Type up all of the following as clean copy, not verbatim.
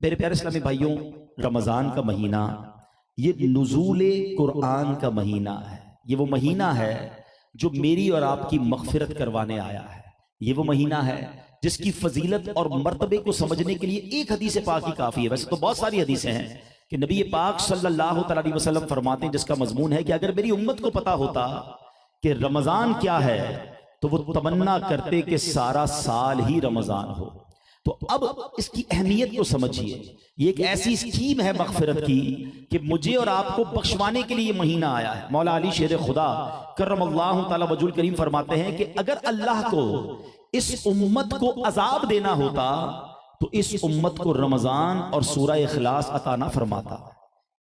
मेरे प्यारे इस्लामी भाइयों, रमज़ान का महीना ये नुज़ूले कुरान का महीना है। ये वो महीना है जो मेरी और आपकी मग़फ़िरत करवाने आया है। ये वो महीना है जिसकी फजीलत और मर्तबे को समझने के लिए एक हदीस पाक ही काफ़ी है। वैसे तो बहुत सारी हदीसें हैं कि नबी पाक सल्लल्लाहु अलैहि वसल्लम फरमाते हैं, जिसका मजमून है कि अगर मेरी उम्मत को पता होता कि रमज़ान क्या है तो वो तमन्ना करते कि सारा साल ही रमज़ान हो। तो अब इसकी अहमियत को समझिए। ये एक ऐसी स्कीम है मग़फ़िरत की कि मुझे और आपको बख्शवाने के लिए ये महीना आया है। मौला अली शेर खुदा करमल्लाहु तआला वजहुल करीम फरमाते हैं कि अगर अल्लाह को इस उम्मत को अजाब देना होता तो इस उम्मत को रमज़ान और सूरह इखलास अता ना फरमाता।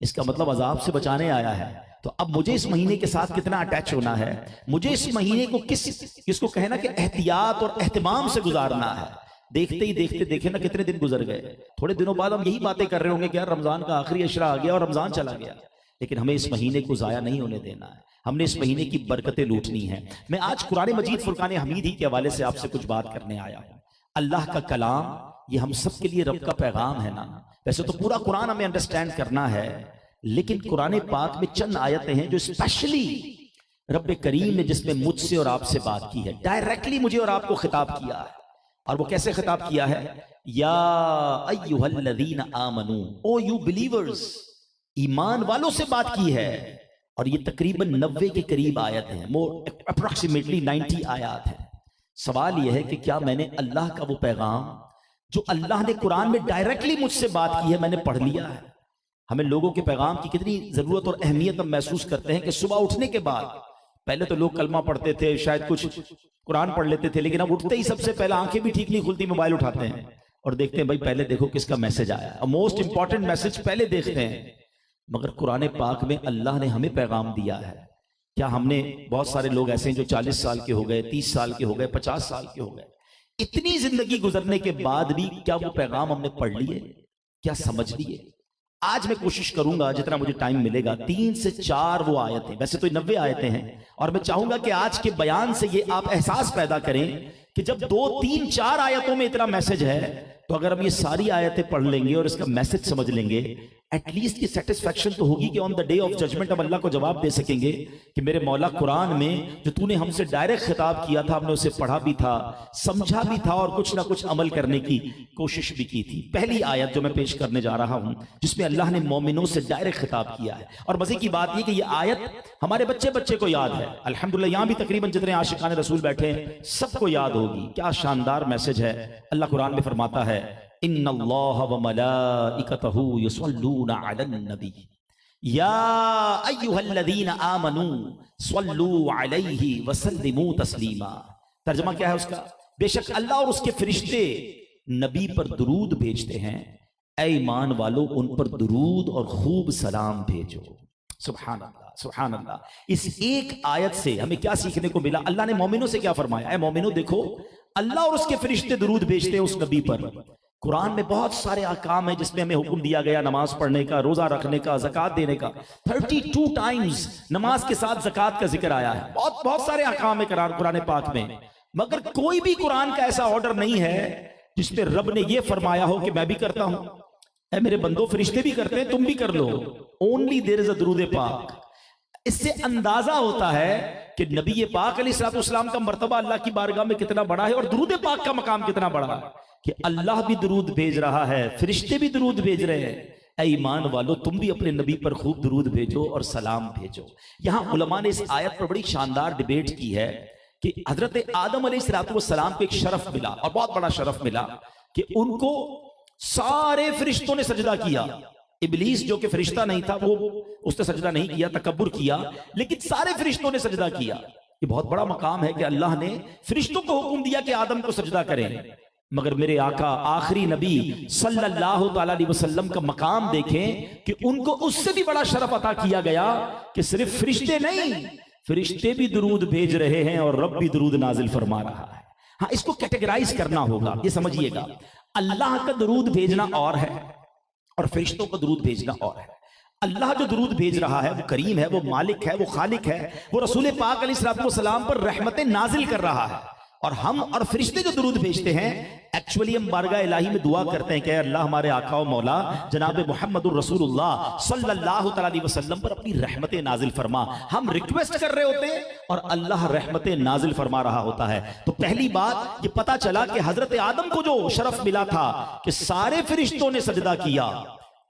इसका मतलब अजाब से बचाने आया है। तो अब मुझे इस महीने के साथ कितना अटैच होना है, मुझे इस महीने को किसको कहना कि एहतियात और एहतिमाम से गुजारना है। देखते ही देखते देखे ना कितने दिन गुजर गए। थोड़े दिनों बाद हम यही बातें कर रहे होंगे कि यार रमजान का आखिरी अशरा आ गया और रमजान चला गया। लेकिन हमें इस महीने को जाया नहीं होने देना है। हमने इस महीने की बरकतें लूटनी है। मैं आज कुरान मजीद फुरकान हमीद ही के हवाले से आपसे कुछ बात करने आया हूं। अल्लाह का कलाम ये हम सब के लिए रब का पैगाम है ना। वैसे तो पूरा कुरान हमें अंडरस्टैंड करना है, लेकिन कुरान पाक में चंद आयतें हैं जो स्पेशली रब करीम ने जिसमें मुझसे और आपसे बात की है, डायरेक्टली मुझे और आपको खिताब किया है। और वो कैसे खिताब किया है? या अय्युहल्लज़ीना आमनू, ओ यू बिलीवर्स, ईमान वालों से बात की है। और ये तकरीबन 90 के करीब आयत है, मोर अप्रोक्सीमेटली 90 आयत है। सवाल यह है कि क्या मैंने अल्लाह का वो पैगाम जो अल्लाह ने कुरान में डायरेक्टली मुझसे बात की है मैंने पढ़ लिया है? हमें लोगों के पैगाम की कितनी जरूरत और अहमियत हम महसूस करते हैं कि सुबह उठने के बाद पहले तो लोग कलमा पढ़ते थे, शायद कुछ कुरान पढ़ लेते थे, लेकिन अब उठते ही सबसे पहले आंखें भी ठीक नहीं खुलती, मोबाइल उठाते हैं और देखते हैं भाई पहले देखो किसका मैसेज आया। और मोस्ट इंपॉर्टेंट मैसेज पहले देखते हैं। मगर कुरान पाक में अल्लाह ने हमें पैगाम दिया है। क्या हमने, बहुत सारे लोग ऐसे हैं जो 40 साल के हो गए, 30 साल के हो गए, 50 साल के हो गए, इतनी जिंदगी गुजरने के बाद भी क्या वो पैगाम हमने पढ़ लिए, क्या समझ लिए? आज मैं कोशिश करूंगा जितना मुझे टाइम मिलेगा 3 से 4 वो आयतें, वैसे तो 90 आयतें हैं, और मैं चाहूंगा कि आज के बयान से ये आप एहसास पैदा करें कि जब 2, 3, 4 आयतों में इतना मैसेज है तो अगर हम ये सारी आयतें पढ़ लेंगे और इसका मैसेज समझ लेंगे, एटलीस्ट ये सेटिस्फैक्शन तो होगी कि on the day of judgement हम अल्लाह को जवाब दे सकेंगे कि मेरे मौला कुरान में जो तूने हमसे डायरेक्ट खिताब किया था हमने उसे पढ़ा भी था, समझा भी था और कुछ ना कुछ अमल करने की कोशिश भी की थी। पहली आयत जो मैं पेश करने जा रहा हूं जिसमें अल्लाह ने मोमिनों से डायरेक्ट खिताब किया है, और मजे की बात यह कि यह आयत हमारे बच्चे बच्चे को याद है। अल्हम्दुलिल्लाह यहां भी तकरीबन जितने आशिकान रसूल बैठे हैं सबको याद होगी। क्या शानदार मैसेज है। अल्लाह कुरान में फरमाता है, इन्नल्लाह व मलाइकतहू युसल्लूना अलन नबी या अय्युहल्लज़ीना आमनू सल्लू अलैहि वसल्लिमू तस्लीमा। तर्जुमा क्या है उसका? बेशक अल्लाह और उसके फरिश्ते नबी पर दुरूद भेजते हैं, ऐ ईमान वालों उन पर दुरूद और खूब सलाम भेजो। सुभान अल्लाह, सुभान अल्लाह। इस एक आयत से हमें क्या सीखने को मिला? अल्लाह ने मोमिनों से क्या फरमाया? ऐ मोमिनों देखो, अल्लाह और उसके फरिश्ते दुरूद भेजते हैं उस नबी पर। कुरान में बहुत सारे अहकाम है जिसमें हमें हुक्म दिया गया नमाज पढ़ने का, रोजा रखने का, ज़कात देने का। 32 टाइम्स नमाज के साथ ज़कात का जिक्र आया है। बहुत बहुत सारे अहकाम है कुरान पाक में, मगर कोई भी कुरान का ऐसा ऑर्डर नहीं है जिसपे रब ने यह फरमाया हो कि मैं भी करता हूं, ऐ मेरे बंदो फरिश्ते भी करते हैं तुम भी कर लो। ओनली देयर इज अ दुरूद पाक। इससे अंदाजा होता है कि नबी पाक अलैहिस्सलाम का मर्तबा अल्लाह की बारगाह में कितना बड़ा है और दुरूद पाक का मकाम कितना बड़ा है कि अल्लाह भी दुरूद भेज रहा है, फरिश्ते भी दुरूद भेज रहे हैं। ऐ ईमान वालों तुम भी अपने नबी पर खूब दुरूद भेजो और सलाम भेजो। यहां उलमा ने इस आयत पर बड़ी शानदार डिबेट की है कि हजरत आदम अलैहिस्सलाम को एक शरफ मिला और बहुत बड़ा शरफ मिला कि उनको सारे फरिश्तों ने सजदा किया। इब्लीस जो कि फरिश्ता नहीं था वो उसने सजदा नहीं किया, तकब्बुर किया, लेकिन सारे फरिश्तों ने सजदा किया। ये बहुत बड़ा मकाम है कि अल्लाह ने फरिश्तों को हुक्म दिया कि आदम को सजदा करें। मगर मेरे आका आखिरी नबी सल्लल्लाहु अलैहि वसल्लम का मकाम देखें कि उनको उससे भी बड़ा शरफ अता किया गया कि सिर्फ फरिश्ते नहीं, फरिश्ते भी दुरूद भेज रहे हैं और रब भी दुरूद नाजिल फरमा रहा है। हाँ, इसको कैटेगराइज करना होगा। ये समझिएगा, अल्लाह का दुरूद भेजना और है और फरिश्तों का दुरूद भेजना और है। अल्लाह जो दुरूद भेज रहा है वो करीम है, वो मालिक है, वो खालिक है, वो रसूल पाक अलैहिस्सलाम पर रहमतें नाजिल कर रहा है। और हम और फरिश्ते जो दुरूद भेजते हैं, एक्चुअली हम बारगाह इलाही में दुआ करते हैं कि अल्लाह हमारे आका और मौला जनाब मुहम्मदुर रसूलुल्लाह सल्लल्लाहु अलैहि वसल्लम पर अपनी रहमतें नाजिल फरमा। हम रिक्वेस्ट कर रहे होते हैं और अल्लाह रहमतें नाजिल फरमा रहा होता है। तो पहली बात ये पता चला कि हजरत आदम को जो शरफ मिला था कि सारे फरिश्तों ने सजदा किया,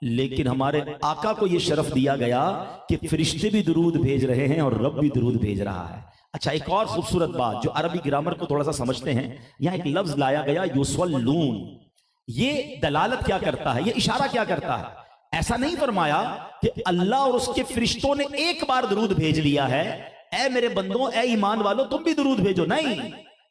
लेकिन हमारे आका को यह शरफ दिया गया कि फरिश्ते भी दुरूद भेज रहे हैं और रब भी दुरूद भेज रहा है। अच्छा, एक और खूबसूरत बात जो अरबी ग्रामर को थोड़ा सा समझते हैं, यहां एक लफ्ज लाया गया युसल्लून। ये दलालत क्या करता है, ये इशारा क्या करता है? ऐसा नहीं फरमाया कि अल्लाह और उसके फरिश्तों ने एक बार दुरूद भेज लिया है, ऐ मेरे बंदों, ऐ ईमान वालों तुम भी दुरूद भेजो। नहीं,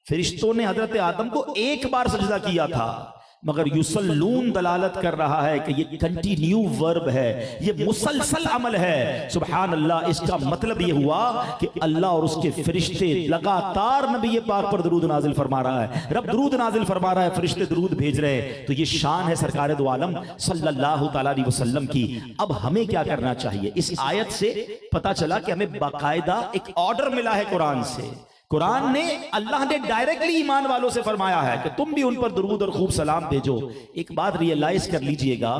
फरिश्तों ने हजरत आदम को एक बार सजदा किया था, मगर युसल्लून दलालत कर रहा है कि ये कंटिन्यू वर्ब है, ये मुसलसल अमल है। सुभान अल्लाह। इसका मतलब ये हुआ कि अल्लाह और उसके फरिश्ते लगातार नबी पाक पर दुरूद नाजिल फरमा रहा है, रब दुरूद नाजिल फरमा रहा है, फरिश्ते दुरूद भेज रहे हैं। तो ये शान है सरकार दो आलम सल्लल्लाहु अलैहि वसल्लम की। अब हमें क्या करना चाहिए? इस आयत से पता चला कि हमें बाकायदा एक ऑर्डर मिला है कुरान से। कुरान ने, अल्लाह ने डायरेक्टली ईमान वालों से फरमाया है कि तुम भी उन पर दुरूद और खूब सलाम भेजो। एक बात रियलाइज कर लीजिएगा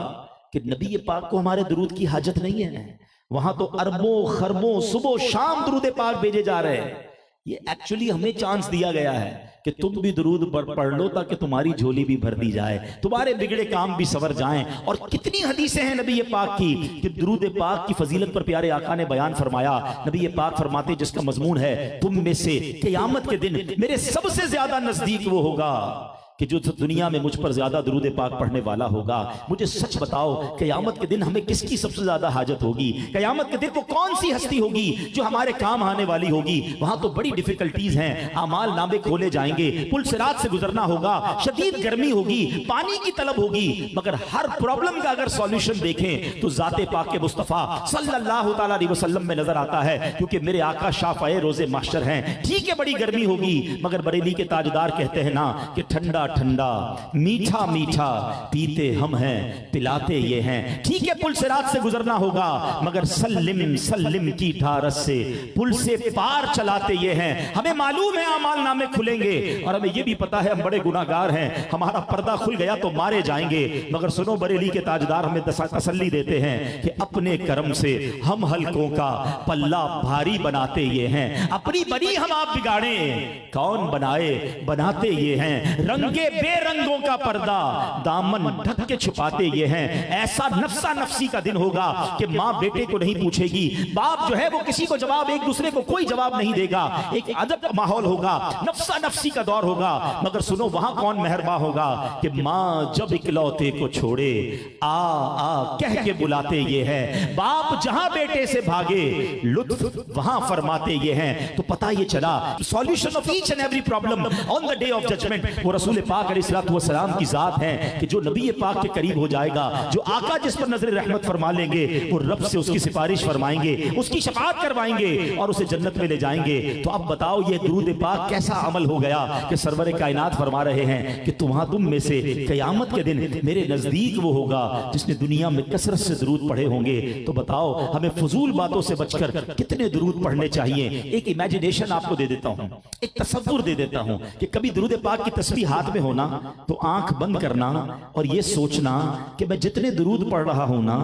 कि नबी पाक को हमारे दुरूद की हाजत नहीं है। वहां तो अरबों खरबों सुबह शाम दुरूद पाक भेजे जा रहे हैं। ये एक्चुअली हमें चांस दिया गया है कि तुम भी दुरूद पढ़ लो ताकि तुम्हारी झोली भी भर दी जाए, तुम्हारे बिगड़े काम भी सवर जाएं। और कितनी हदीसें हैं नबी पाक की कि दुरूद पाक की फजीलत पर प्यारे आका ने बयान फरमाया। नबी पाक फरमाते, जिसका मजमून है तुम में से क़यामत के दिन मेरे सबसे ज्यादा नजदीक वो होगा कि जो दुनिया में मुझ पर ज्यादा दुरूद पाक पढ़ने वाला होगा। मुझे सच बताओ, क़यामत के दिन हमें किसकी सबसे ज्यादा हाजत होगी? क़यामत के दिन को कौन सी हस्ती होगी जो हमारे काम आने वाली होगी? वहां तो बड़ी डिफिकल्टीज हैं, अमाल नामे खोले जाएंगे, पुल सिरात से गुजरना होगा, शदीद गर्मी होगी, पानी की तलब होगी, मगर हर प्रॉब्लम का अगर सॉल्यूशन देखें तो जाते पाक के मुस्तफा सल्लल्लाहु अलैहि वसल्लम में नजर आता है, क्योंकि मेरे आका शाफ़ए रोजे महशर हैं। ठीक है, बड़ी गर्मी होगी, मगर बरेली के ताजदार कहते हैं ना कि ठंडा ठंडा मीठा मीठा पीते हम हैं, पिलाते ये हैं। ठीक है, पुल सिरात से गुजरना होगा, मगर सल्लिम सल्लिम की ढारस से पुल से पार चलाते ये हैं। हमें मालूम है अमाल नामे खुलेंगे और हमें ये भी पता है हम बड़े गुनाहगार हैं, हमारा पर्दा खुल गया तो मारे जाएंगे। मगर सुनो, बरेली के ताजदार हमें तसल्ली देते हैं कि अपने कर्म से हम हल्कों का पल्ला भारी बनाते ये हैं। अपनी बनी हम आप बिगाड़े, कौन बनाए? बनाते ये हैं। रंगे बेरंगों का पर्दा दामन ढक के छुपाते ये हैं। ऐसा नफ्सा नफ्सी का दिन होगा कि माँ बेटे को नहीं पूछेगी, बाप जो है वो किसी को जवाब, एक दूसरे को कोई जवाब नहीं देगा। एक अदब माहौल होगा, नफ्सा नफ्सी का दौर होगा। मगर सुनो, वहां कौन मेहरबा होगा कि माँ जब इकलौते को छोड़े आ आ कह के बुलाते ये हैं। बाप जहां बेटे से भागे लुत्फ वहां फरमाते ये हैं। तो पता ये चला solution of each and every problem on the day of judgement वो रसूल पाक अलैहिस्सलाम की जात है कि जो नबी पाक के करीब हो जाएगा, जो आका जिस पर नजर रहमत फरमा लेंगे, वो रब से उसकी सिफारिश फरमाएंगे, उसकी शफाअत करवाएंगे और उसे जन्नत में ले जाएंगे। तो अब बताओ, ये दुरूद पाक कैसा अमल हो गया कि सरवर कायनात फरमा रहे हैं कि तुम में से क़यामत के दिन मेरे नजदीक वो होगा जिसने दुनिया में कसरत से दुरूद पढ़े होंगे। तो बताओ, हमें फजूल बातों से बचकर कितने दुरूद पढ़ने चाहिए? एक इमेजिनेशन आपको दे देता हूं, एक तसव्वुर दे देता हूं कि कभी दुरूद पाक की तस्बीह हाथ में होना तो आंख बंद करना और यह सोचना कि मैं जितने दुरूद पढ़ रहा हूं ना,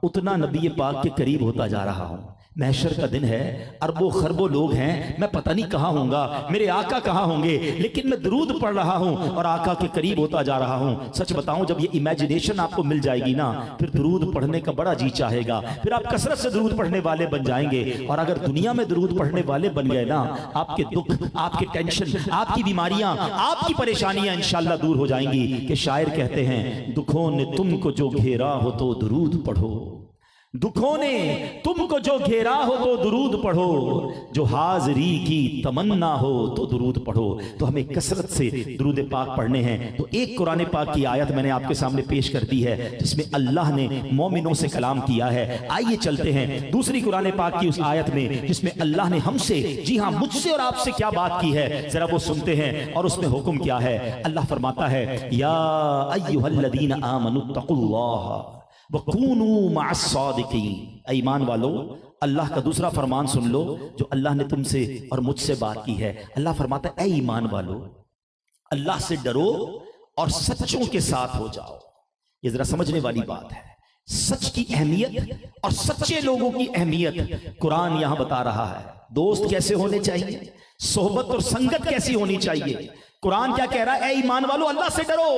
उतना नबी पाक के करीब होता जा रहा हूं। महशर का दिन है, अरबों खरबों लोग हैं, मैं पता नहीं कहां होऊंगा, मेरे आका कहां होंगे, लेकिन मैं दुरूद पढ़ रहा हूं और आका के करीब होता जा रहा हूं। सच बताऊं, जब ये इमेजिनेशन आपको मिल जाएगी ना, फिर दुरूद पढ़ने का बड़ा जी चाहेगा, फिर आप कसरत से दुरूद पढ़ने वाले बन जाएंगे। और अगर दुनिया में दुरूद पढ़ने वाले बन गए ना, आपके दुख, आपके टेंशन, आपकी बीमारियां, आपकी परेशानियां इंशाअल्लाह दूर हो जाएंगी। कि शायर कहते हैं, दुखों ने तुमको जो घेरा हो तो दुरूद पढ़ो, दुखों ने तुमको जो घेरा हो तो दुरूद पढ़ो, जो हाजिरी की तमन्ना हो तो दुरूद पढ़ो। तो हमें कसरत से दुरूद पाक पढ़ने हैं। तो एक कुरान पाक की आयत मैंने आपके सामने पेश कर दी है जिसमें अल्लाह ने मोमिनों से कलाम किया है। आइए चलते हैं दूसरी कुरान पाक की उस आयत में जिसमें अल्लाह ने हमसे, जी हाँ मुझसे और आपसे क्या बात की है, जरा वो सुनते हैं और उसमें हुक्म क्या है। अल्लाह फरमाता है, या अय्युहल्लज़ीना आमनुत्तकुल्लाह वकूनू मअस्सादिकीन। ईमान वालो, अल्लाह का दूसरा फरमान सुन लो जो अल्लाह ने तुमसे और मुझसे बात की है। अल्लाह फरमाता है, ऐ ईमान वालो, अल्लाह से डरो और सच्चों के साथ हो जाओ। ये जरा समझने वाली बात है। सच की अहमियत और सच्चे लोगों की अहमियत कुरान यहां बता रहा है। दोस्त कैसे होने चाहिए, सोहबत और संगत कैसी होनी चाहिए। कुरान क्या कह रहा है, ए ईमान वालों अल्लाह से डरो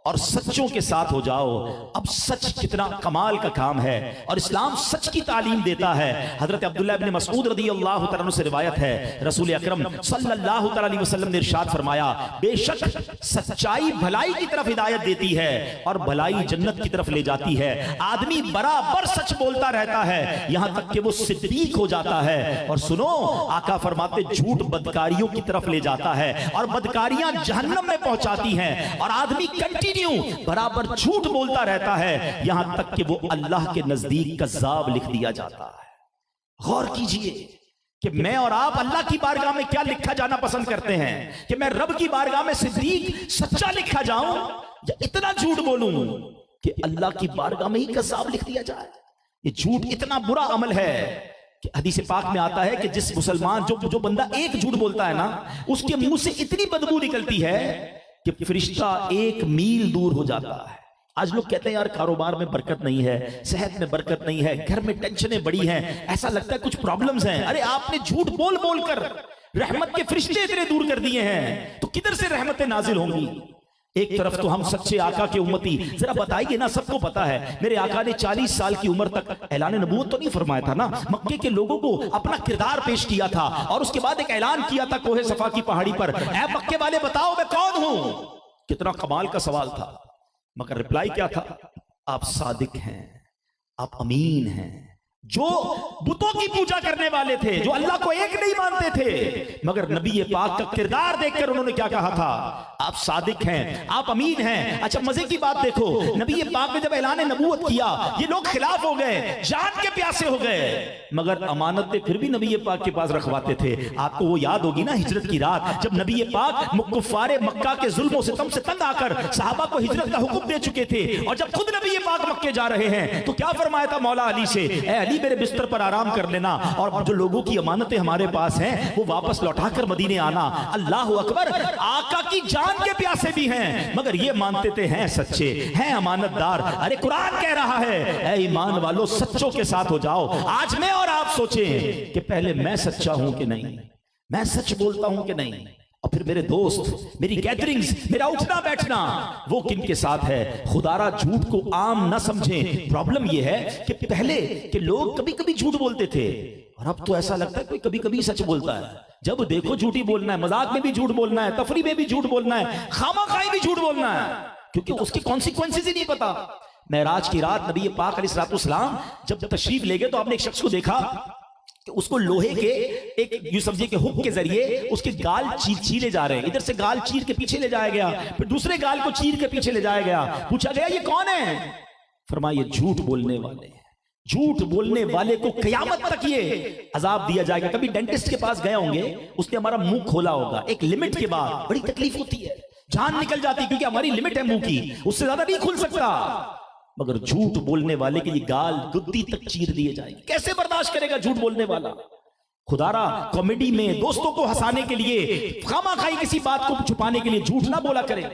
और सच्चों के साथ हो जाओ। अब सच कितना कमाल का काम है और इस्लाम सच की तालीम देता है। हजरत अब्दुल्लाह इब्न मसऊद रज़ियल्लाहु तआला अन्हु से रिवायत है, रसूल अकरम सल्लल्लाहु तआला अलैहि वसल्लम ने इरशाद फरमाया, बेशक सच्चाई भलाई की तरफ हिदायत देती है और भलाई जन्नत की तरफ ले जाती है। आदमी बराबर सच बोलता रहता है यहां तक कि वो सिद्दीक हो जाता है। और सुनो, आका फरमाते झूठ बदकारियों की तरफ ले जाता है और बदकारियां जहन्नम में पहुंचाती हैं। और आदमी बराबर झूठ बोलता रहता है यहां तक कि वो अल्लाह के नजदीक कज़्ज़ाब लिख दिया जाता है। गौर कीजिए कि मैं और आप अल्लाह की बारगाह में क्या लिखा जाना पसंद करते हैं, कि मैं रब की बारगाह में सिद्दीक सच्चा लिखा जाऊं या इतना झूठ बोलूं कि अल्लाह की बारगाह में ही कज़्ज़ाब लिख दिया जाए। ये झूठ इतना बुरा अमल है कि हदीस पाक में आता है कि जिस मुसलमान जो बंदा एक झूठ बोलता है ना, उसके मुंह से इतनी बदबू निकलती है कि फरिश्ता 1 मील दूर हो जाता है। आज लोग कहते हैं यार कारोबार में बरकत नहीं है, सेहत में बरकत नहीं है, घर में टेंशनें बड़ी हैं, ऐसा लगता है कुछ प्रॉब्लम्स हैं। अरे आपने झूठ बोल बोल कर रहमत के फरिश्ते इतने दूर कर दिए हैं, तो किधर से रहमतें नाजिल होंगी। एक तरफ तो हम सच्चे आका के उम्मती, जरा बताइए ना, सबको पता है मेरे आका ने 40 साल की उम्र तक ऐलान नबूवत तो नहीं फरमाया था ना, मक्के के लोगों को अपना किरदार पेश किया था और उसके बाद एक ऐलान किया था कोहे सफा की पहाड़ी पर, ऐ मक्के वाले बताओ मैं कौन हूं। कितना कमाल का सवाल था, मगर रिप्लाई क्या था, आप सादिक हैं, आप अमीन हैं। जो बुतों की पूजा करने वाले थे, जो अल्लाह को एक नहीं मानते थे, मगर नबी पाक का किरदार देखकर उन्होंने क्या कहा था, आप सादिक हैं, आप अमीन हैं। अच्छा मजे की बात देखो, नबी पाक ने जब ऐलान नबूवत किया ये लोग खिलाफ हो गए, जान के प्यासे हो गए, मगर अमानतें फिर भी नबी पाक के पास रखवाते थे। आपको वो याद होगी ना हिजरत की रात, जब नबी पाक कुफ्फारे मक्का के जुल्मों सितम से तंग आकर सहाबा को हिजरत का हुक्म दे चुके थे, और जब खुद नबी पाक मक्के जा रहे हैं तो क्या फरमाया था मौला अली से, ए अली मेरे बिस्तर पर आराम कर लेना और जो लोगों की अमानतें हमारे पास हैं वो वापस लौटाकर मदीने आना। अल्लाह अकबर, आका की जान के प्यासे भी हैं, मगर ये मानते थे हैं सच्चे, हैं अमानतदार। अरे कुरान कह रहा है, ए ईमान वालों सच्चों के साथ हो जाओ। आज मैं और आप सोचें कि पहले मैं सच्चा हूं कि नहीं, मैं सच बोलता हूं कि नहीं, और फिर मेरे दोस्त, मेरी गैदरिंग्स, मेरा उठना बैठना वो किन के साथ है। खुदारा झूठ को आम ना समझें। प्रॉब्लम ये है कि पहले के लोग कभी कभी झूठ बोलते थे और अब तो ऐसा लगता है कोई कभी कभी सच बोलता है। जब देखो झूठी बोलना है, मजाक में भी झूठ बोलना है, तफरी में भी झूठ बोलना है, खामाखाई भी झूठ बोलना है, क्योंकि उसके कॉन्सिक्वेंसेज ही नहीं पता। मेराज की रात नबी पाक अलैहिस्सलाम जब तशरीफ ले गए तो आपने एक शख्स को देखा कि उसको लोहे के एक यूं समझिए कि हुक के जरिए उसके गाल चीरे जा रहे हैं। इधर से गाल चीर के पीछे ले जाया गया, फिर दूसरे गाल को चीर के पीछे ले जाया गया। पूछा गया ये कौन है, फरमाया झूठ बोलने वाले हैं। झूठ बोलने वाले को कयामत तक ये अजाब दिया जाएगा। कभी डेंटिस्ट के पास गए होंगे, उसने हमारा मुंह खोला होगा, एक लिमिट के बाद बड़ी तकलीफ होती है, जान निकल जाती है, क्योंकि हमारी लिमिट है मुंह की, उससे ज्यादा नहीं खुल सकता। मगर झूठ बोलने वाले के लिए गाल गुद्दी तक चीर दिए जाएंगे। कैसे बर्दाश्त करेगा झूठ बोलने वाला। खुदारा कॉमेडी में दोस्तों को हंसाने के लिए, खामाखाई किसी बात को छुपाने के लिए झूठ ना बोला करे।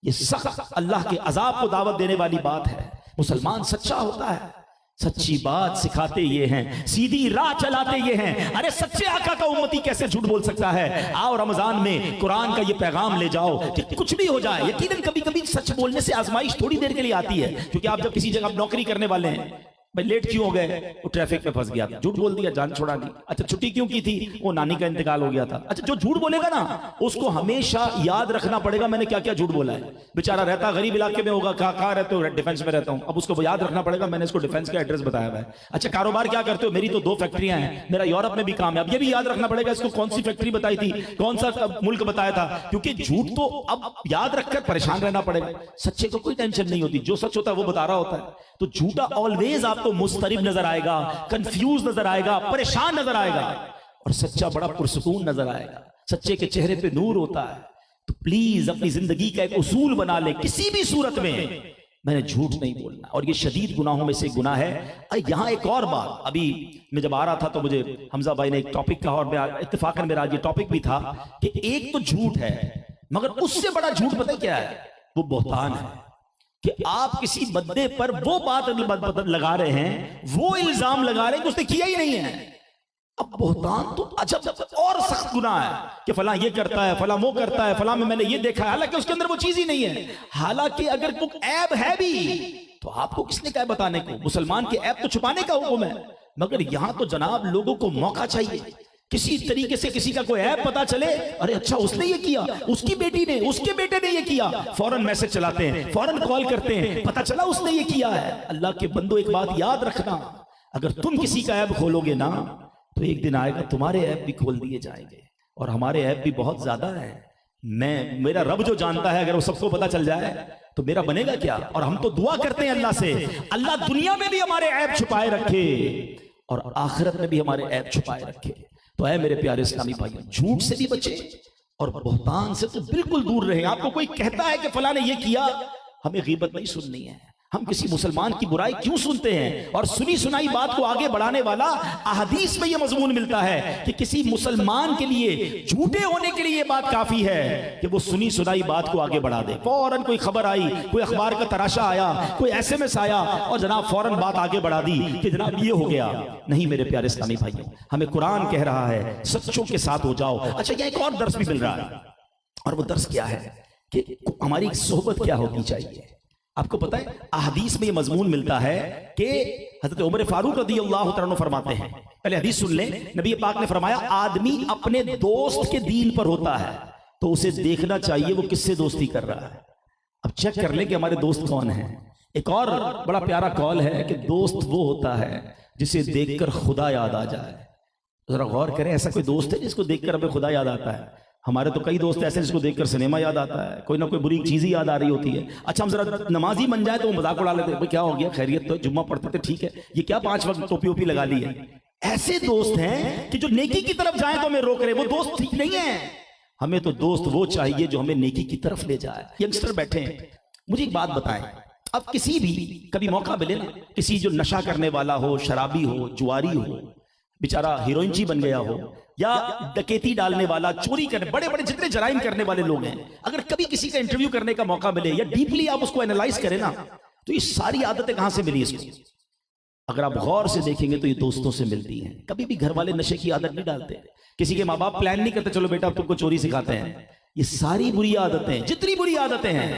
ये सख्त अल्लाह के अजाब को दावत देने वाली बात है। मुसलमान सच्चा होता है, सच्ची बात सिखाते ये हैं, सीधी राह चलाते ये हैं। अरे सच्चे आका का उम्मती कैसे झूठ बोल सकता है। आओ रमजान में कुरान का ये पैगाम ले जाओ कि कुछ भी हो जाए, यकीनन कभी कभी सच बोलने से आजमाइश थोड़ी देर के लिए आती है। क्योंकि आप जब किसी जगह नौकरी करने वाले हैं, भाई लेट क्यों हो गए, वो ट्रैफिक में फंस गया था, झूठ बोल दिया, जान छोड़ा दी। अच्छा छुट्टी क्यों की थी, वो नानी का इंतकाल हो गया था। अच्छा जो झूठ बोलेगा ना उसको हमेशा याद रखना पड़ेगा मैंने क्या क्या झूठ बोला है। बेचारा रहता गरीब इलाके में होगा, कहाँ रहते हो, डिफेंस में रहता हूँ, अब उसको याद रखना पड़ेगा मैंने इसको डिफेंस का एड्रेस बताया हुआ है। अच्छा कारोबार क्या करते हो, मेरी तो 2 फैक्ट्रियां हैं, मेरा यूरोप में भी काम है, अब ये भी याद रखना पड़ेगा इसको कौन सी फैक्ट्री बताई थी, कौन सा मुल्क बताया था, क्योंकि झूठ तो अब याद रखकर परेशान रहना पड़ेगा। सच्चे को कोई टेंशन नहीं होती, जो सच होता है वो बता रहा होता है। तो झूठा ऑलवेज आपको मुस्तरिब नजर आएगा, कंफ्यूज नजर आएगा, परेशान नजर आएगा, और सच्चा बड़ा पुरसुकून नजर आएगा। सच्चे के चेहरे पे नूर होता है। तो प्लीज अपनी जिंदगी का एक उसूल बना ले, किसी भी सूरत में मैंने झूठ नहीं बोलना, और ये शदीद गुनाहों में से गुनाह है। यहां एक और बात, अभी मैं जब आ रहा था तो मुझे हमजा भाई ने एक टॉपिक कहा और इत्तेफाकन मेरा ये टॉपिक भी था कि एक तो झूठ है, मगर उससे बड़ा झूठ पता क्या है? वो बहतान है कि आप किसी बंदे पर वो बात लगा रहे हैं, वो इल्जाम लगा रहे हैं कि उसने किया ही नहीं है। अब बहतान तो अजब और सख्त गुनाह है कि फला ये करता है, फला वो करता है, फला में मैंने ये देखा है, हालांकि उसके अंदर वो चीज ही नहीं है। हालांकि अगर कोई ऐब है भी तो आपको किसने कहा बताने को? मुसलमान के ऐब तो छुपाने का हुक्म है। मगर यहां तो जनाब लोगों को मौका चाहिए, किसी तरीके से किसी का कोई ऐप पता चले, अरे अच्छा उसने ये किया, उसकी बेटी ने, उसके बेटे ने ये किया, फौरन मैसेज चलाते हैं, फौरन कॉल करते हैं, पता चला उसने ये किया है। अल्लाह के बंदो एक बात याद रखना, अगर तुम किसी का ऐप खोलोगे ना तो एक दिन आएगा तुम्हारे ऐप भी खोल दिए जाएंगे, और हमारे ऐप भी बहुत ज्यादा है। मेरा रब जो जानता है, अगर वो सबको पता चल जाए तो मेरा बनेगा क्या? और हम तो दुआ करते हैं अल्लाह से, अल्लाह दुनिया में भी हमारे ऐप छुपाए रखे और आखिरत में भी हमारे ऐप छुपाए रखे। तो है मेरे प्यारे इस्लामी भाइयों, झूठ से भी बचे और बहतान से तो बिल्कुल दूर रहे। आपको कोई कहता है कि फला ने ये किया, हमें गीबत नहीं सुननी है। हम किसी मुसलमान की बुराई क्यों सुनते हैं? और सुनी सुनाई बात को आगे बढ़ाने वाला अहदीस में यह मजमून मिलता है कि किसी मुसलमान के लिए झूठे होने के लिए यह बात काफी है कि वो सुनी सुनाई बात को आगे बढ़ा दे। फौरन कोई खबर आई, कोई अखबार का तराशा आया, कोई SMS आया और जनाब फौरन बात आगे बढ़ा दी कि जनाब ये हो गया। नहीं मेरे प्यारे इस्लामी भाइयों, हमें कुरान कह रहा है सच्चों के साथ हो जाओ। अच्छा, यह एक और दर्स भी मिल रहा है, और वो दर्स क्या है कि हमारी सोहबत क्या होनी चाहिए। आपको पता है अहदीस में ये मजमून मिलता है कि हजरत उमर फारूक रज़ियल्लाहु तआला अन्हु फरमाते हैं, पहले हदीस सुन लें, नबी पाक ने फरमाया आदमी अपने दोस्त के दीन पर होता है तो उसे देखना चाहिए वो किससे दोस्ती कर रहा है। अब चेक कर लें कि हमारे दोस्त कौन हैं। एक और बड़ा प्यारा कॉल है कि दोस्त वो होता है जिसे देखकर खुदा याद आ जाए। जरा गौर करें, ऐसा कोई दोस्त है जिसको देखकर हमें खुदा याद आता है? हमारे तो कई दोस्त ऐसे जिसको देखकर सिनेमा याद आता है, कोई ना कोई बुरी चीज ही याद आ रही होती है। अच्छा, हम जरा नमाजी बन जाए तो वो मजाक उड़ा लेते हैं, भाई क्या हो गया, खैरियत तो, जुम्मा पढ़ते थे, ठीक है, ये क्या 5 वक्त टोपी ओपी लगा ली है। ऐसे दोस्त हैं कि जो नेकी की तरफ जाए तो हमें रोक रहे, वो दोस्त ठीक नहीं है। हमें तो दोस्त वो चाहिए जो हमें नेकी की तरफ ले जाए। यंगस्टर बैठे हैं, मुझे एक बात बताएं, अब किसी भी कभी मौका मिले ना, किसी जो नशा करने वाला हो, शराबी हो, जुआरी हो, बेचारा हीरोइनची बन गया हो, या डकैती डालने वाला, चोरी करने, बड़े बड़े जितने जराइम करने वाले लोग हैं, अगर कभी किसी का इंटरव्यू करने का मौका मिले या डीपली आप उसको एनालाइज करें ना, तो ये सारी आदतें कहां से मिली इसको? अगर आप गौर से देखेंगे तो ये दोस्तों से मिलती हैं। कभी भी घर वाले नशे की आदत नहीं डालते, किसी के माँ बाप प्लान नहीं करते चलो बेटा अब तुमको चोरी सिखाते हैं। ये सारी बुरी आदतें, जितनी बुरी आदतें हैं,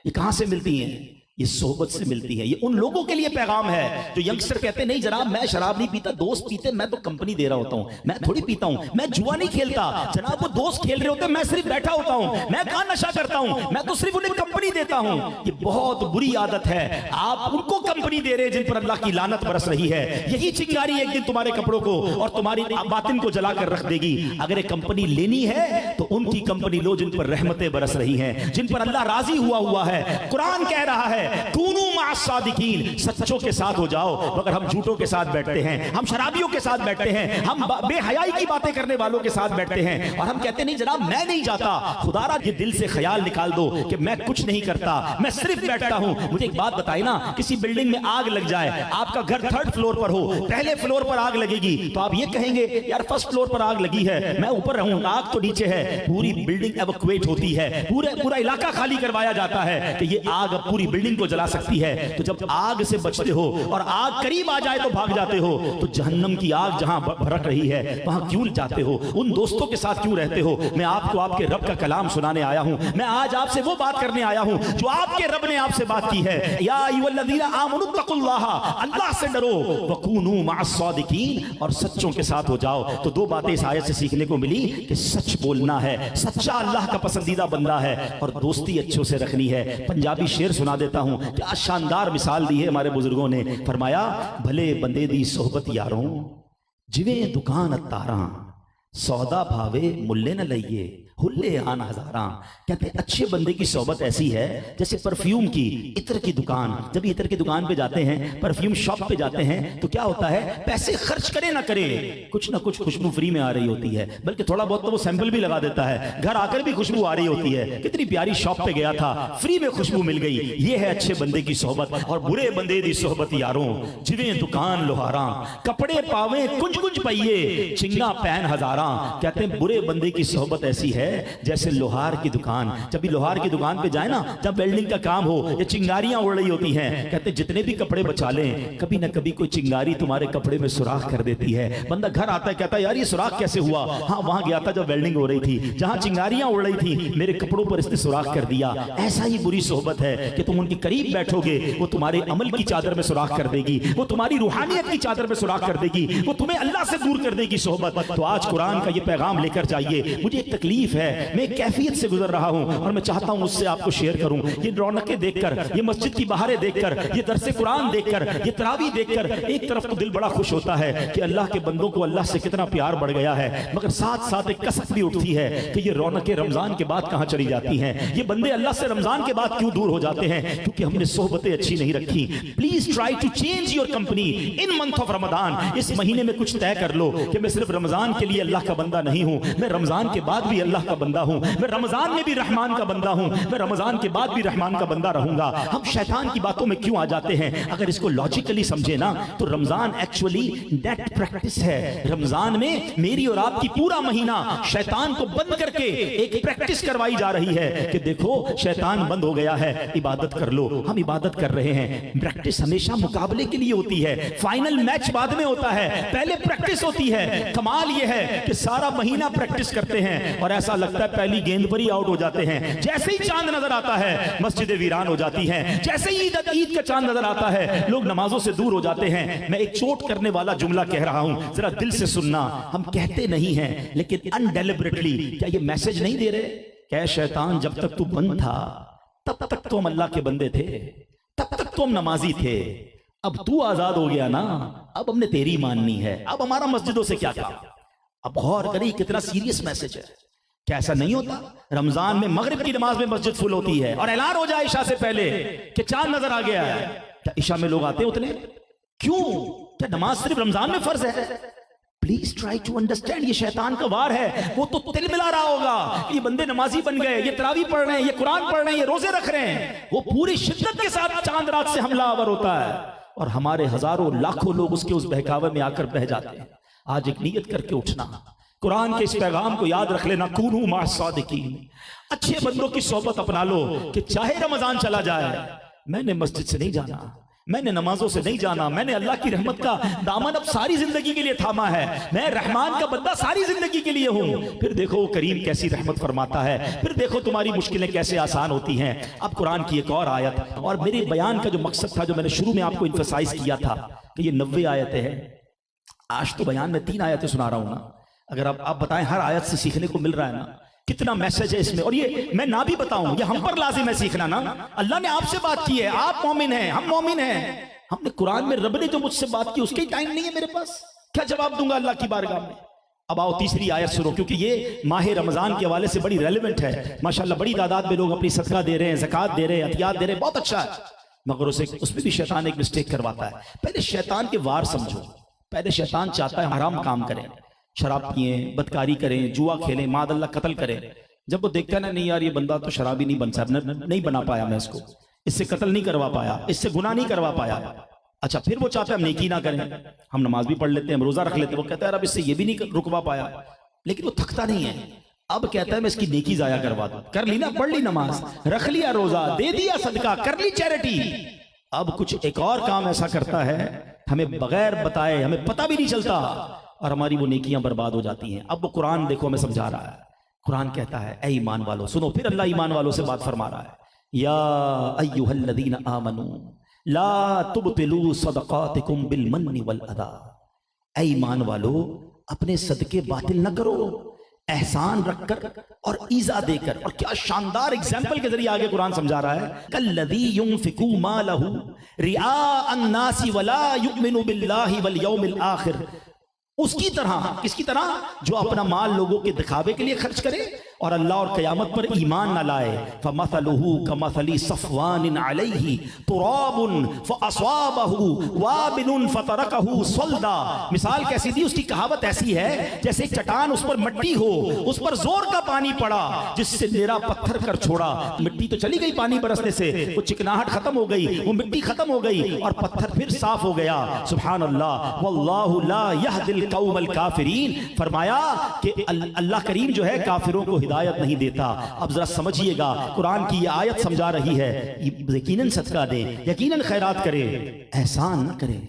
ये कहां से मिलती हैं? ये सोहबत से मिलती है। ये उन लोगों के लिए पैगाम है जो यंगस्टर कहते हैं नहीं जनाब मैं शराब नहीं पीता, दोस्त पीते, मैं तो कंपनी दे रहा होता हूं, मैं थोड़ी पीता हूं, मैं जुआ नहीं खेलता जनाब, वो दोस्त खेल रहे होते हैं, मैं सिर्फ बैठा होता हूं, मैं कहां नशा करता हूं, मैं तो सिर्फ उन्हें कंपनी देता हूं। ये बहुत बुरी आदत है। आप उनको कंपनी दे रहे हैं जिन पर अल्लाह की लानत बरस रही है। यही चिंगारी एक दिन तुम्हारे कपड़ों को और तुम्हारी बातिन को जलाकर रख देगी। अगर एक कंपनी लेनी है तो उनकी कंपनी लो जिन पर रहमतें बरस रही हैं, जिन पर अल्लाह राजी हुआ है। कुरान कह रहा है कूनू सादिकीन, सच्चों के साथ हो जाओ। मगर हम झूठों के साथ बैठते हैं, हम शराबियों के साथ बैठते हैं, हम बेहयाई की बातें करने वालों के साथ बैठते हैं और हम कहते नहीं जनाब मैं नहीं जाता। खुदारा ये दिल से ख्याल निकाल दो कि मैं कुछ नहीं करता, मैं सिर्फ बैठता हूं। मुझे एक बात बताई ना, किसी बिल्डिंग में आग लग जाए, आपका घर 3rd फ्लोर पर हो, पहले फ्लोर पर आग लगेगी तो आप ये कहेंगे यार 1st फ्लोर पर आग लगी है, मैं ऊपर रहूं, आग तो नीचे है। पूरी बिल्डिंग एवैक्यूएट होती है, पूरा इलाका खाली करवाया जाता है कि ये आग अब पूरी बिल्डिंग को जला सकती है। तो जब आग से बचते हो और आग करीब आ जाए तो भाग जाते हो, तो जहन्नम की आग जहां भड़क रही है वहां क्यों जाते हो? उन दोस्तों के साथ क्यों रहते हो? मैं आपको आपके रब का कलाम सुनाने आया हूं। मैं आज आपसे वो बात करने आया हूं जो आपके रब ने आपसे बात की है। या अय्युहल्लज़ीना आमनुत्तकुल्लाह, अल्लाह से डरो, वकूनू मअस्सादिकीन, और सच्चों के साथ हो जाओ। तो 2 बातें इस आयत से सीखने को मिली कि सच बोलना है, सच्चा अल्लाह का पसंदीदा बंदा है, और दोस्ती अच्छों से रखनी है। पंजाबी शेर सुना देता हूं, क्या शानदार मिसाल दी है हमारे बुजुर्गों ने। फरमाया भले बंदे दी सोहबत यारों, जिवें दुकान अतारा, सौदा भावे मुल्ले न लइए, हुल्ले आन हजारा। कहते अच्छे बंदे की सोहबत ऐसी है जैसे परफ्यूम की, इत्र की दुकान। जब इत्र की दुकान पे जाते हैं, परफ्यूम शॉप पे जाते हैं, तो क्या होता है, पैसे खर्च करे ना करे, कुछ ना कुछ खुशबू फ्री में आ रही होती है, बल्कि थोड़ा बहुत तो वो सैंपल भी लगा देता है, घर आकर भी खुशबू आ रही होती है। कितनी प्यारी शॉप पे गया था, फ्री में खुशबू मिल गई। ये है अच्छे बंदे की सोहबत। और बुरे बंदे दी सोहबत यारों, जिवें दुकान लोहारा, कपड़े पावे कुंज कुंज पाइए, चिंगा पहन हजारा। हाँ, कहते हैं बुरे बंदे की सोहबत ऐसी है जैसे लोहार की दुकान। जब भी लोहार की दुकान पे जाए ना, जब वेल्डिंग का काम हो, ये चिंगारियां उड़ रही होती हैं, कहते हैं जितने भी कपड़े बचा लें, कभी ना कभी कोई चिंगारी तुम्हारे कपड़े में सुराख कर देती है। बंदा घर आता है, कहता है यार ये सुराख कैसे हुआ? हाँ, वहां गया था जब वेल्डिंग हो रही थी, जहां चिंगारियां उड़ रही थी, मेरे कपड़ों पर इसने सुराख कर दिया। ऐसा ही बुरी सोहबत है कि तुम उनके करीब बैठोगे, वो तुम्हारे अमल की चादर में सुराख कर देगी, वो तुम्हारी रूहानियत की चादर में सुराख कर देगी, वो तुम्हें अल्लाह से दूर कर देगी सोहबत। तो आज कुरान का ये पैगाम लेकर जाइए। मुझे एक तकलीफ है, मैं एक कैफियत से गुजर रहा हूं और मैं चाहता हूं उससे आपको शेयर करूं। ये रौनकें देखकर, ये मस्जिद की बहारें देखकर, ये दरसे कुरान देखकर, ये तरावी देखकर, एक तरफ तो दिल बड़ा खुश होता है कि अल्लाह के बंदों को अल्लाह से कितना प्यार बढ़ गया है, मगर साथ साथ एक कसक भी उठती है कि ये रौनकें रमजान के बाद कहां चली जाती हैं? ये बंदे अल्लाह से रमजान के बाद क्यों दूर हो जाते हैं? क्योंकि हमने सोहबतें अच्छी नहीं रखी। Please try to change your company in month of Ramzan. इस महीने में कुछ तय कर लो कि मैं सिर्फ रमजान के लिए अल्लाह का बंदा नहीं हूं, मैं रमजान के बाद भी अल्लाह का बंदा हूं, मैं रमजान में भी रहमान का बंदा हूं, मैं रमजान के बाद भी रहमान का बंदा रहूंगा। हम शैतान की बातों में क्यों आ जाते हैं? अगर इसको लॉजिकली समझे ना, तो रमजान एक्चुअली नेट प्रैक्टिस है। रमजान में मेरी और आपकी पूरा महीना शैतान को बंद करके एक प्रैक्टिस करवाई जा रही है कि देखो शैतान बंद हो गया है, इबादत कर लो। हम इबादत कर रहे हैं। प्रैक्टिस हमेशा मुकाबले के लिए होती है, फाइनल मैच बाद में होता है, पहले प्रैक्टिस होती है। कमाल यह है कि सारा महीना प्रैक्टिस करते हैं और ऐसा लगता है पहली गेंद पर ही आउट हो जाते हैं। जैसे ही चांद नजर आता है मस्जिदें वीरान हो जाती हैं, जैसे ही ईद का चांद नजर आता है लोग नमाजों से दूर हो जाते हैं। मैं एक चोट करने वाला जुमला कह रहा हूं, जरा दिल से सुनना। हम कहते नहीं हैं लेकिन अनडेलिबरेटली क्या ये मैसेज नहीं दे रहे? क्या शैतान जब तक तू बंद था तब तक तो हम अल्लाह के बंदे थे, तब तक तो हम नमाजी थे। अब तू आजाद हो गया ना, अब हमने तेरी माननी है, अब हमारा मस्जिदों से क्या काम? अब गौर करिए कितना सीरियस मैसेज है। क्या ऐसा नहीं होता? रमजान में मगरिब की नमाज में मस्जिद फुल होती है और ऐलान हो जाए इशा से पहले कि चांद नजर आ गया है, क्या इशा में लोग आते उतने? क्यों? क्या नमाज सिर्फ रमजान में फर्ज है? Please try to understand. ये शैतान का वार है, वो तो तिल मिला रहा होगा ये बंदे नमाजी बन गए, ये तरावी पढ़ रहे हैं, ये कुरान पढ़ रहे हैं, ये रोजे रख रहे हैं। वो पूरी शिद्दत के साथ चांद रात से हमला आवर होता है और हमारे हजारों लाखों लोग उसके उस बहकावे में आकर बह जाते हैं। आज एक नियत करके उठना, कुरान के इस पैगाम को याद रख लेना, कूनू मा सादिकीन। अच्छे बंदों की सोहबत अपना लो कि चाहे रमजान चला जाए, मैंने मस्जिद से नहीं जाना, मैंने नमाजों से नहीं जाना, मैंने अल्लाह की रहमत का दामन अब सारी जिंदगी के लिए थामा है, मैं रहमान का बंदा सारी जिंदगी के लिए हूं। फिर देखो करीम कैसी रहमत फरमाता है, फिर देखो तुम्हारी मुश्किलें कैसे आसान होती हैं। अब कुरान की एक और आयत, और मेरे बयान का जो मकसद था, जो मैंने शुरू में आपको इन्फसाइज किया था कि ये 90 आयतें हैं। आज तो बयान में 3 आयतें सुना रहा हूं ना। अगर आप बताएं हर आयत से सीखने को मिल रहा है ना, कितना मैसेज है इसमें। और ये मैं ना भी बताऊं, ये हम पर लाजिम है सीखना ना। अल्लाह ने आपसे बात की है, आप मोमिन हैं, हम मोमिन हैं। हमने कुरान में रब ने जो मुझसे बात की उसके टाइम नहीं है मेरे पास, क्या जवाब दूंगा अल्लाह की बारगाह में? अब आओ तीसरी आयत सुनो, क्योंकि ये माह रमजान के हवाले से बड़ी रेलिवेंट है। माशाल्लाह बड़ी तादाद में लोग अपनी सदका दे रहे हैं, ज़कात दे रहे हैं, अतियात दे रहे हैं, बहुत अच्छा है। मगर उसमें भी शैतान एक मिस्टेक करवाता है। पहले शैतान के वार समझो। पहले शैतान चाहता है हराम काम करें, शराब पिए, बदकारी करें, जुआ खेलें, मादल्ला कत्ल करें। जब वो देखता है ना, नहीं यार ये बंदा तो शराबी नहीं बन सकता, नहीं बना पाया, मैं इसको इससे कत्ल नहीं करवा पाया, इससे गुनाह नहीं करवा पाया। अच्छा, फिर वो चाहता है हम नेकी ना करें, हम नमाज भी पढ़ लेते हैं, हम रोजा रख लेते हैं। वो कहता है यार अब इससे ये भी नहीं रुकवा पाया, लेकिन वो थकता नहीं है। अब कहता है मैं इसकी नेकी जाया करवा दूं। कर ली ना, पढ़ ली नमाज, रख लिया रोजा, दे दिया सदका, कर ली चैरिटी। अब कुछ एक और काम ऐसा करता है हमें बगैर बताए, हमें पता भी नहीं चलता, और हमारी वो नेकियां बर्बाद हो जाती हैं। अब वो कुरान देखो हमें समझा रहा है। कुरान कहता है ऐ ईमान वालों, सुनो, फिर अल्लाह ईमान वालों से बात फरमा रहा है, या अय्युहल्लज़ीना आमनू ला तुबतिलू सदक़ातिकुम बिल मन्नि वल अदा। ऐ ईमान वालों, अपने सदके बातिल न करो, एहसान रखकर और ईजा देकर। और क्या शानदार एग्जाम्पल के जरिए आगे कुरान समझा रहा है, कल्लज़ी युनफ़िकू मालहू रिआ अन्नासी वला युमिनु बिल्लाहि वल यौमिल आखिर। उसकी तरह, किसकी तरह? जो अपना माल लोगों के दिखावे के लिए खर्च करे और अल्लाह और क़यामत पर ईमान न लाए, फमसलुहु कमसली सफ़वानिन अलैहि तुराबुन फ़अस्वाबहु वाबिलुन फ़तरकहु सल्दा। मिसाल कैसी दी? उसकी कहावत ऐसी है जैसे एक चट्टान, उस पर मिट्टी हो, उस पर जोर का पानी पड़ा जिससे मेरा पत्थर कर छोड़ा। मिट्टी तो चली गई पानी बरसने से, वो चिकनाहट खत्म हो गई, वो मिट्टी खत्म हो गई और पत्थर फिर साफ हो गया। सुभान अल्लाह। वल्लाहु ला यहदिल कौमल काफिरीन। फरमाया कि अल्लाह करीम जो है काफिरों को हिदायत नहीं देता। अब जरा समझिएगा, कुरान की ये आयत समझा रही है, यकीनन सदका दें, यकीनन खैरात करें, एहसान न करें,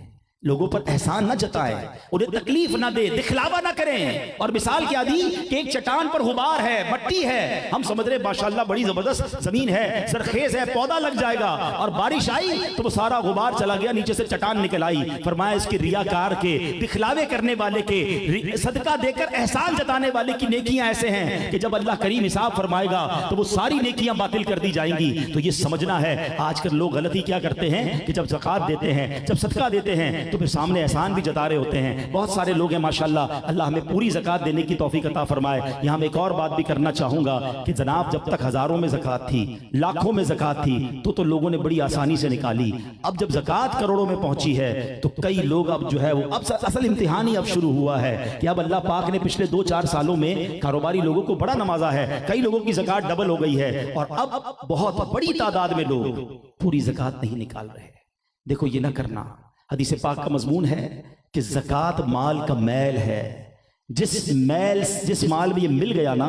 लोगों पर एहसान न जताएं, उन्हें तकलीफ न दे, दिखलावा न करें। और मिसाल क्या दी कि एक चट्टान पर गुबार है, मट्टी है, हम समझ रहे माशाल्लाह बड़ी जबरदस्त जमीन है, सरखेज है, पौधा लग जाएगा, और बारिश आई तो वो सारा गुबार चला गया, नीचे से चट्टान निकल आई। फरमाया इसके रियाकार के, दिखलावे करने वाले के, सदका देकर एहसान जताने वाले की नेकियां ऐसे हैं कि जब अल्लाह करीम हिसाब फरमाएगा तो वो सारी नेकियां बातिल कर दी जाएंगी। तो ये समझना है। आजकल लोग गलती क्या करते हैं कि जब ज़कात देते हैं, जब सदका देते हैं तो फिर सामने एहसान भी जता रहे होते हैं। बहुत सारे लोग हैं माशाल्लाह, अल्लाह हमें पूरी ज़कात देने की तौफीक अता फरमाए। यहाँ मैं एक और बात भी करना चाहूँगा कि जनाब जब तक हज़ारों में ज़कात थी, लाखों में ज़कात थी, तो लोगों ने बड़ी आसानी से निकाली। अब जब ज़कात करोड़ों में पहुंची है तो कई लोग अब जो है वो अब असल इम्तिहान ही अब शुरू हुआ है कि अब अल्लाह पाक ने पिछले 2-4 सालों में कारोबारी लोगों को बड़ा नवाजा है। कई लोगों की ज़कात डबल हो गई है और अब बहुत बड़ी तादाद में लोग पूरी ज़कात नहीं निकाल रहे। देखो ये ना करना। हदीस पाक का मजमून है कि ज़कात माल का मैल है, जिस माल में ये मिल गया ना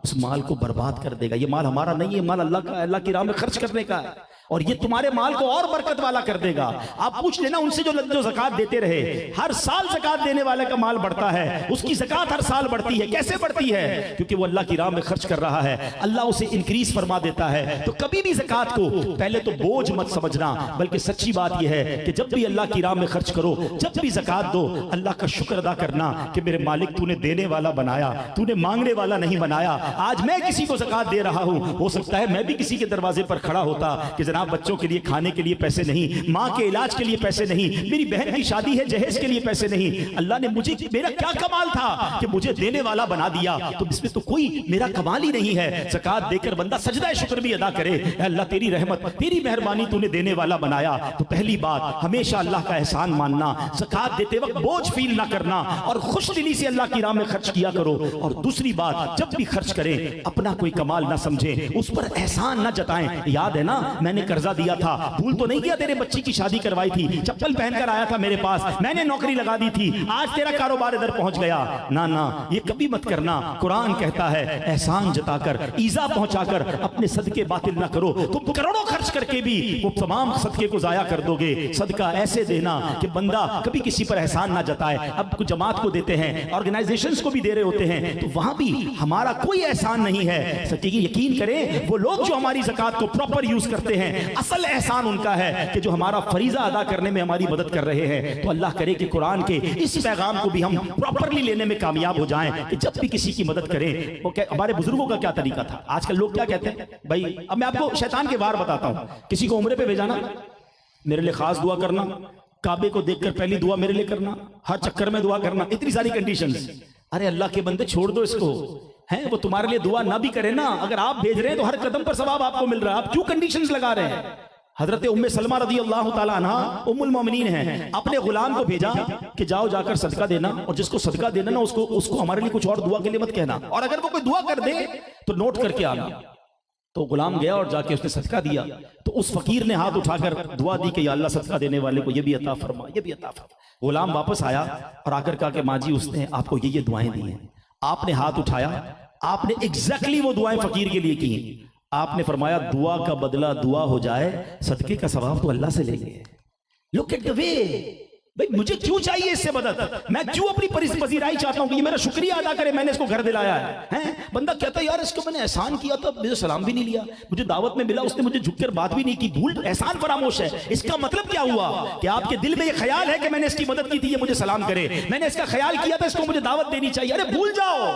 उस माल को बर्बाद कर देगा। ये माल हमारा नहीं है, माल अल्लाह का, अल्लाह की राह में खर्च करने का है, और ये तुम्हारे माल को और बरकत वाला कर देगा। आप पूछ लेना उनसे जो ज़कात देते रहे, हर साल ज़कात देने वाले का माल बढ़ता है, उसकी ज़कात हर साल बढ़ती है। कैसे बढ़ती है? क्योंकि वो अल्लाह की राह में खर्च कर रहा है, अल्लाह उसे इंक्रीज फरमा देता है। तो कभी भी ज़कात को पहले तो बोझ मत समझना, बल्कि सच्ची बात यह है कि जब भी अल्लाह की राह में खर्च करो, जब भी ज़कात दो, अल्लाह का शुक्र अदा करना कि मेरे मालिक तूने देने वाला बनाया, तूने मांगने वाला नहीं बनाया। आज मैं किसी को ज़कात दे रहा हूं, हो सकता है मैं भी किसी के दरवाजे पर खड़ा होता कि जनाब बच्चों के लिए खाने के लिए पैसे नहीं, माँ के इलाज के लिए पैसे नहीं, मेरी बहन की शादी है जहेज के लिए पैसे नहीं। अल्लाह ने मुझे, मेरा क्या कमाल था कि मुझे देने वाला बना दिया, तो इसमें तो कोई मेरा कमाल ही नहीं है। ज़कात देकर बंदा सजदा शुक्र भी अदा करे, अल्लाह तेरी रहमत, तेरी मेहरबानी, तूने देने वाला बनाया। तो पहली बात हमेशा अल्लाह का एहसान मानना, ज़कात देते वक्त बोझ फील ना करना और खुश दिली से अल्लाह की राह में खर्च किया करो। और दूसरी बात, जब भी खर्च करें अपना कोई कमाल ना समझे, उस पर एहसान ना जताएं। याद है ना मैंने कर्जा दिया था, भूल तो नहीं किया, तेरे बच्ची की शादी करवाई थी, चप्पल पहनकर आया था मेरे पास, मैंने नौकरी लगा दी थी, आज तेरा कारोबार इधर पहुंच गया। ना ना, ये कभी मत करना। कुरान कहता है एहसान जताकर, ईजा पहुंचाकर अपने सदके बातिल ना करो। तुम करोड़ों खर्च करके भी वो तमाम सदके को जाया कर दोगे। सदका ऐसे देना कि बंदा कभी किसी पर एहसान ना जताए। अब कुछ जमात को देते हैं, ऑर्गेनाइजेशंस को भी दे रहे होते हैं, तो वहां भी हमारा कोई एहसान नहीं है। सच्ची यकीन करें, वो लोग जो हमारी ज़कात को प्रॉपर यूज करते हैं, असल एहसान उनका है कि जो हमारा फरीजा अदा करने में हमारी मदद कर रहे हैं। तो अल्लाह करे कि कुरान के इस पैगाम को भी हम प्रॉपरली लेने में कामयाब हो जाएं कि जब भी किसी की मदद करें। वो क्या, हमारे बुजुर्गों का क्या तरीका था। आजकल लोग क्या कहते हैं, भाई अब मैं आपको शैतान के वार बताता हूं, किसी को उम्रे पे भेजाना, मेरे लिए खास दुआ करना, काबे को देखकर पहली दुआ मेरे लिए करना, हर चक्कर में दुआ करना, इतनी सारी कंडीशंस। अरे अल्लाह के बंदे छोड़ दो इसको, हैं वो तुम्हारे लिए दुआ ना भी करे ना, अगर आप भेज रहे हैं तो हर कदम पर सवाब आपको मिल रहा है, आप क्यों कंडीशंस लगा रहे हैं। हजरत उम्मे सलमा रज़ी अल्लाह ताला अन्हा उम्मुल मोमिनीन हैं, अपने गुलाम को भेजा कि जाओ जाकर सदका देना, और जिसको सदका देना ना उसको हमारे लिए कुछ और दुआ के लिए मत कहना, और अगर वो कोई दुआ कर दे तो नोट करके आना। तो गुलाम गया और जाके उसने सदका दिया, तो उस फकीर ने हाथ उठाकर दुआ दी कि या अल्लाह सदका देने वाले को ये भी अता फरमा, ये भी अता फरमा। गुलाम वापस आया और आकर कहा कि माँ जी उसने आपको ये दुआएं दी हैं। आपने हाथ उठाया, आपने एग्जैक्टली वो दुआएं फकीर के लिए की। आपने फरमाया दुआ का बदला दुआ हो जाए, सदके का सवाब तो अल्लाह से लेंगे। लुक एट द वे, भाई मुझे क्यों चाहिए इससे मदद, मैं क्यों अपनी पजीराई चाहता हूं कि ये मेरा शुक्रिया अदा करे, मैंने इसको घर दिलाया है। बंदा कहता है यार इसको मैंने एहसान किया था, मुझे सलाम भी नहीं लिया, मुझे दावत में मिला, उसने मुझे झुककर बात भी नहीं की, भूल एहसान फरामोश है। इसका मतलब क्या हुआ कि आपके दिल में ये ख्याल है कि मैंने इसकी मदद की थी, ये मुझे सलाम करे, मैंने इसका ख्याल किया था, इसको मुझे दावत देनी चाहिए। अरे भूल जाओ,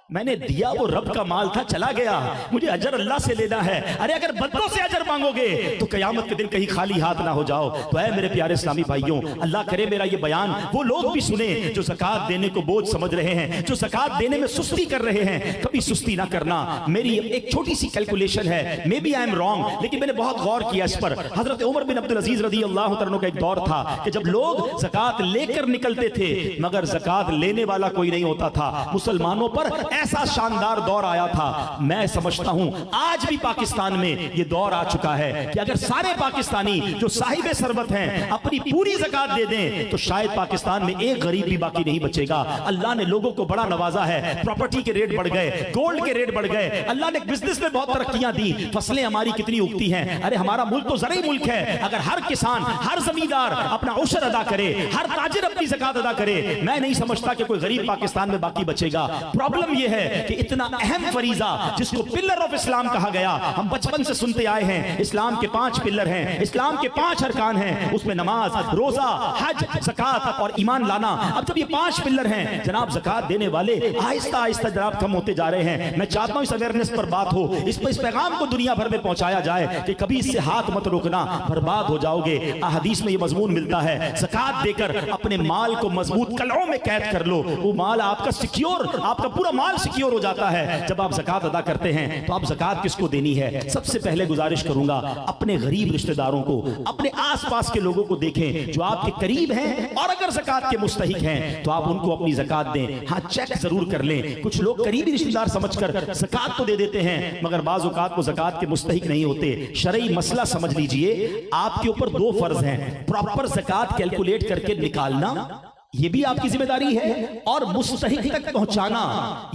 मैंने दिया वो रब का माल था, चला गया, मुझे अजर अल्लाह से लेना है। अरे अगर बंदों से अजर मांगोगे तो कयामत के दिन कहीं खाली हाथ ना हो जाओ। तो ऐ मेरे प्यारे इस्लामी भाइयों, अल्लाह करे मेरा ये बयान वो लोग भी सुने जो ज़कात देने को बोझ समझ रहे हैं, जो ज़कात देने में सुस्ती कर रहे हैं। कभी सुस्ती ना करना। मेरी एक छोटी सी कैलकुलेशन है, may be I am wrong, लेकिन मैंने बहुत गौर किया इस पर। हजरत उमर बिन अब्दुल अजीज रज़ी अल्लाह तआला अन्हु का एक दौर था कि जब लोग ज़कात लेकर निकलते थे मगर ज़कात लेने वाला कोई नहीं होता था। मुसलमानों पर ऐसा शानदार दौर आया था। मैं समझता हूं आज भी पाकिस्तान में यह दौर आ चुका है कि अगर सारे पाकिस्तानी जो साहिब सरबत हैं अपनी पूरी ज़कात दे दें तो शायद पाकिस्तान में एक गरीब भी बाकी नहीं बचेगा। अल्लाह ने लोगों को बड़ा नवाजा है, प्रॉपर्टी के रेट बढ़ गए, गोल्ड के रेट बढ़ गए, अल्लाह ने बिजनेस में बहुत तरक्कियां दी, फसलें हमारी कितनी उगती हैं। अरे हमारा मुल्क तो ज़रई मुल्क है। अगर हर किसान, हर जमींदार अपना उशर अदा करे, हर ताजिर अपनी ज़कात अदा करे, मैं नहीं समझता कि कोई गरीब पाकिस्तान में बाकी बचेगा। प्रॉब्लम यह है कि इतना अहम फरीजा जिसको पिलर ऑफ इस्लाम कहा गया, हम बचपन से सुनते आए हैं, इस्लाम के 5 पिलर हैं, इस्लाम के 5 अरकान हैं, उसमें नमाज, रोजा, हज, ज़कात और ईमान लाना। अब जब ये 5 पिलर हैं जनाब, ज़कात देने वाले आहिस्ता आहिस्ता जनाब कम होते जा रहे हैं। मैं चाहता हूं इस अवेयरनेस पर बात हो, इस पैगाम को दुनिया भर में पहुंचाया जाए कि कभी इससे हाथ मत रोकना, बर्बाद हो जाओगे। अहदीस में ये मजमून मिलता है, ज़कात देकर अपने माल को मजबूत कलओं में कैद कर लो, वो माल आपका सिक्योर, आपका पूरा माल सिक्योर हो जाता है। जब आप ज़कात अदा करते हैं तो आप ज़कात किसको देनी है? सबसे पहले गुजारिश करूंगा अपने गरीब रिश्तेदारों को, अपने आसपास के लोगों को देखें जो आपके करीब हैं और अगर ज़कात के मुस्तहिक हैं तो आप उनको अपनी ज़कात दें। हाँ, चेक जरूर कर लें। कुछ लोग करीबी रिश्तेदार समझकर ज़कात तो दे देते हैं मगर बाज़ औक़ात वो ज़कात के मुस्तहिक नहीं होते। शरई मसला समझ लीजिए, आपके ऊपर 2 फर्ज हैं, प्रॉपर ज़कात कैलकुलेट करके निकालना ये भी आपकी जिम्मेदारी है और मुस्तहिक तक पहुंचाना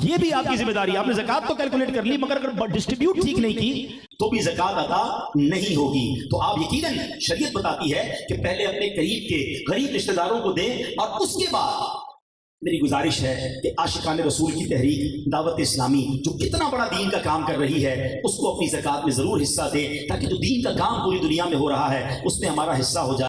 ये भी आपकी जिम्मेदारी है। आपने ज़कात तो कैलकुलेट कर ली मगर अगर डिस्ट्रीब्यूट ठीक नहीं की तो भी ज़कात अदा नहीं होगी। तो आप यकीनन शरीयत बताती है कि पहले अपने करीब के गरीब रिश्तेदारों को दें और उसके बाद मेरी गुजारिश है कि आशिकान रसूल की तहरीक दावत इस्लामी जो कितना बड़ा दीन का काम कर रही है उसको अपनी ज़कात में जरूर हिस्सा दें ताकि जो दीन का काम पूरी दुनिया में हो रहा है उसमें हमारा हिस्सा हो जाए।